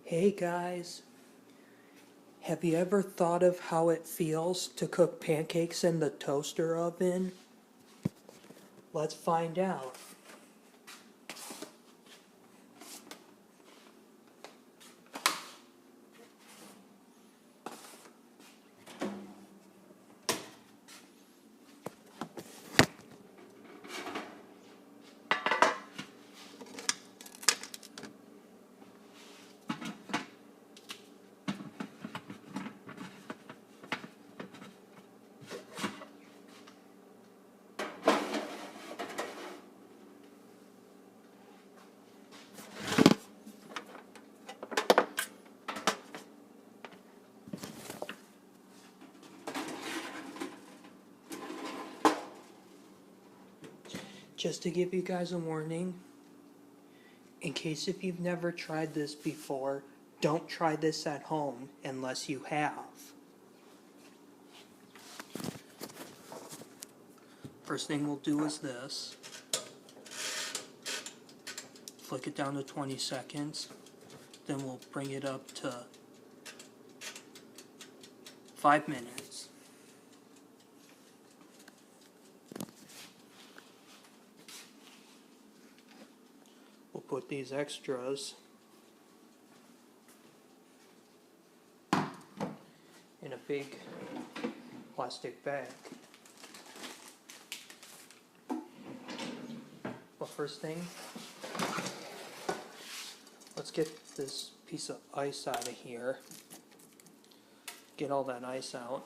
Hey guys, have you ever thought of how it feels to cook pancakes in the toaster oven? Let's find out. Just to give you guys a warning, in case if you've never tried this before, don't try this at home unless you have. First thing we'll do is this. Flick it down to 20 seconds. Then we'll bring it up to 5 minutes. We'll put these extras in a big plastic bag. Well, first thing, let's get this piece of ice out of here. Get all that ice out.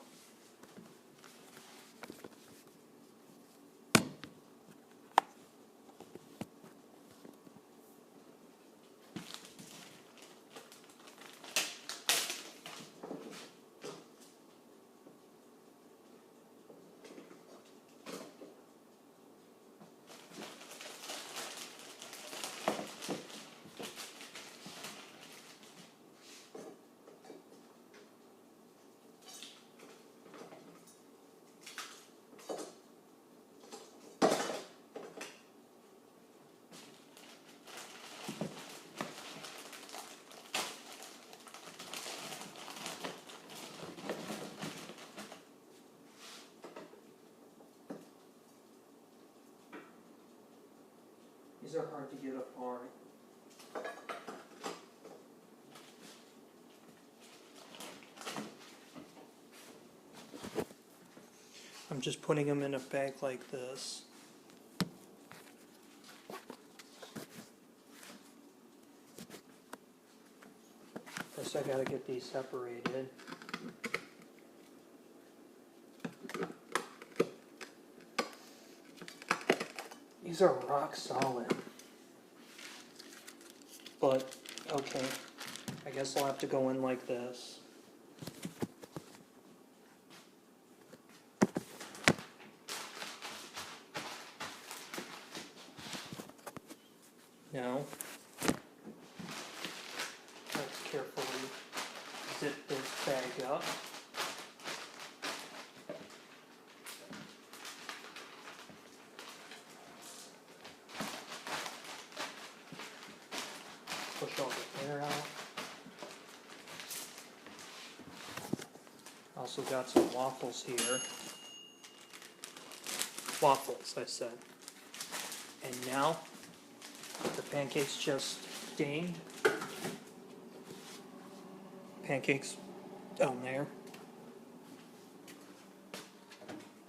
These are hard to get apart. I'm just putting them in a bag like this. First I gotta get these separated. These are rock solid. But, okay, I guess I'll have to go in like this. Now, let's carefully zip this bag up. Push all the air out. Also got some waffles here. Waffles, I said. And now, the pancakes just steamed. Pancakes down there.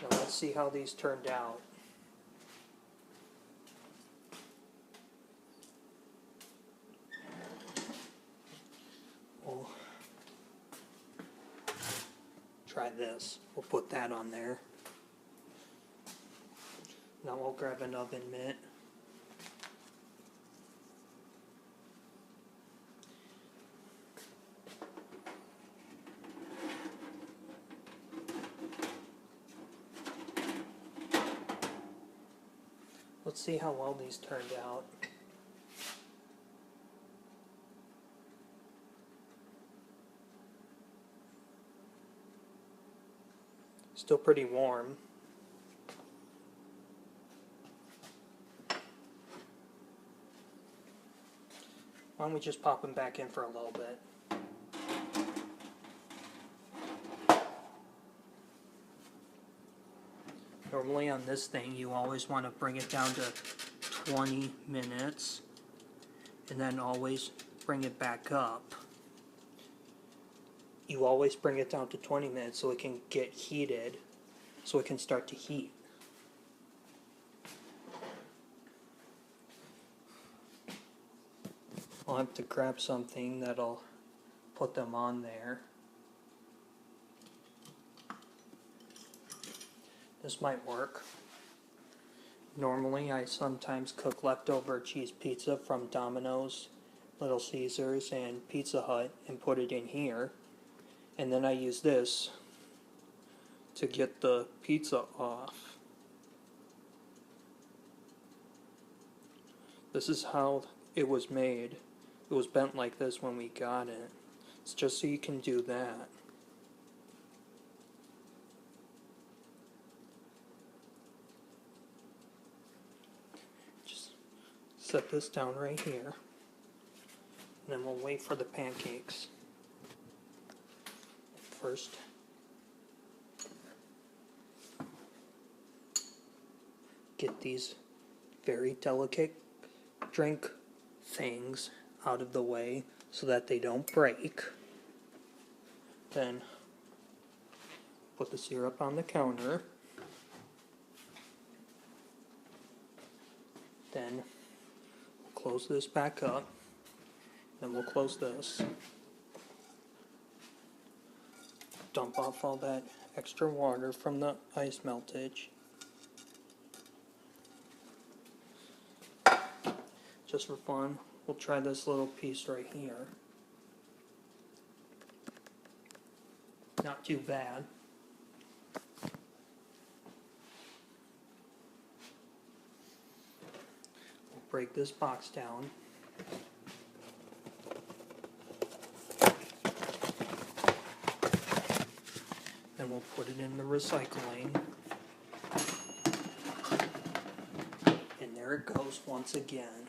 Now let's see how these turned out. We'll try this. We'll put that on there. Now we'll grab an oven mitt. Let's see how well these turned out. Still pretty warm. Why don't we just pop them back in for a little bit? Normally on this thing, you always want to bring it down to 20 minutes and then always bring it back up. You always bring it down to 20 minutes so it can get heated, so it can start to heat. I'll have to grab something that'll put them on there. This might work. Normally I sometimes cook leftover cheese pizza from Domino's, Little Caesars, and Pizza Hut and put it in here. And then I use this to get the pizza off. This is how it was made. It was bent like this when we got it. It's just so you can do that. Just set this down right here. And then we'll wait for the pancakes. First, get these very delicate drink things out of the way so that they don't break. Then put the syrup on the counter. Then we'll close this back up. Then we'll close this. Dump off all that extra water from the ice meltage. Just for fun, we'll try this little piece right here. Not too bad. We'll break this box down. Then we'll put it in the recycling. And there it goes once again.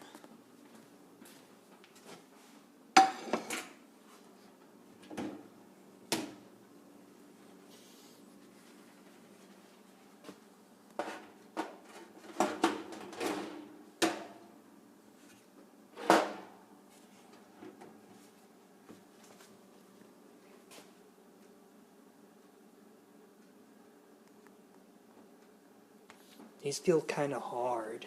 These feel kind of hard.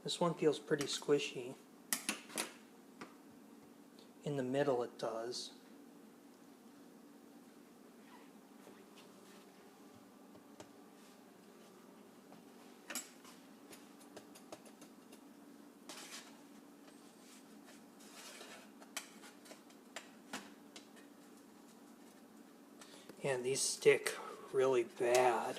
This one feels pretty squishy. In the middle it does. And these stick really bad.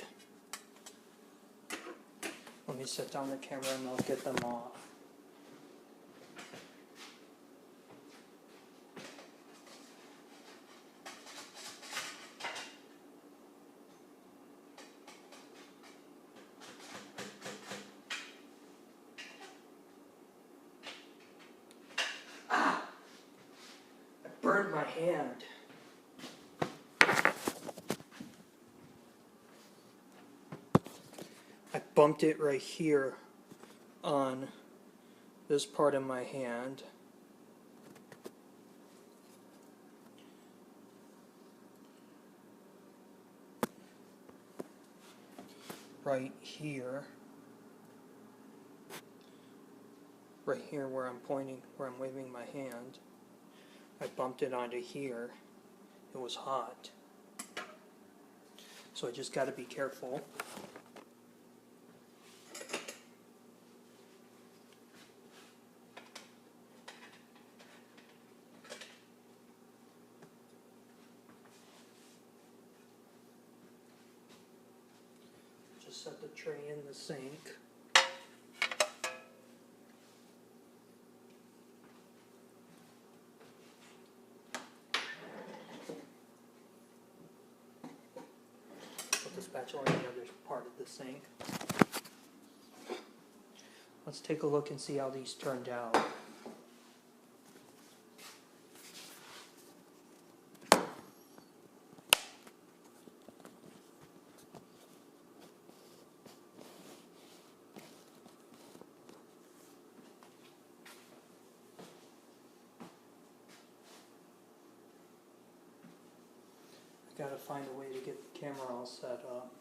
Let me set down the camera and I'll get them off. Ah! I burned my hand. I bumped it right here on this part of my hand. Right here. Right here where I'm pointing, where I'm waving my hand. I bumped it onto here. It was hot. So I just got to be careful. Just set the tray in the sink. Put the spatula in the other part of the sink. let's take a look and see how these turned out. Gotta find a way to get the camera all set up.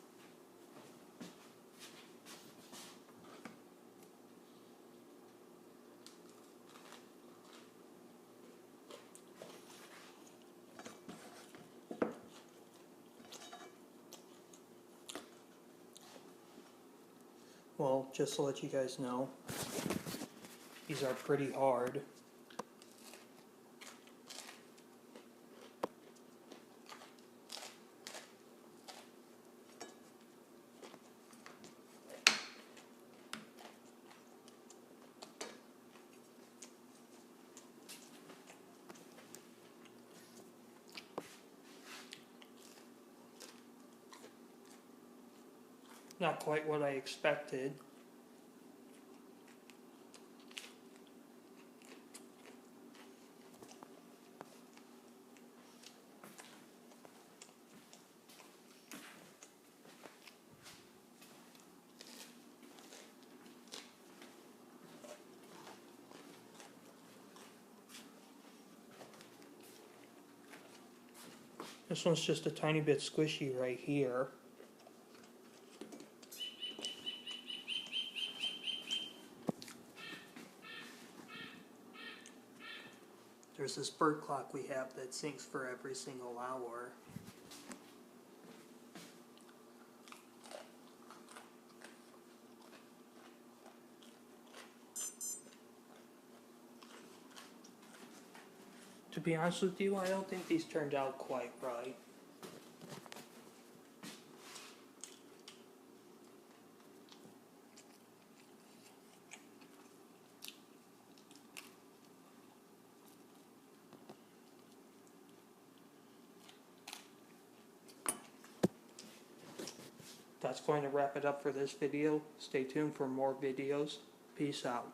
Well, just to let you guys know, these are pretty hard. Not quite what I expected. This one's just a tiny bit squishy right here. There's this bird clock we have that syncs for every single hour. To be honest with you, I don't think these turned out quite right. That's going to wrap it up for this video. Stay tuned for more videos. Peace out.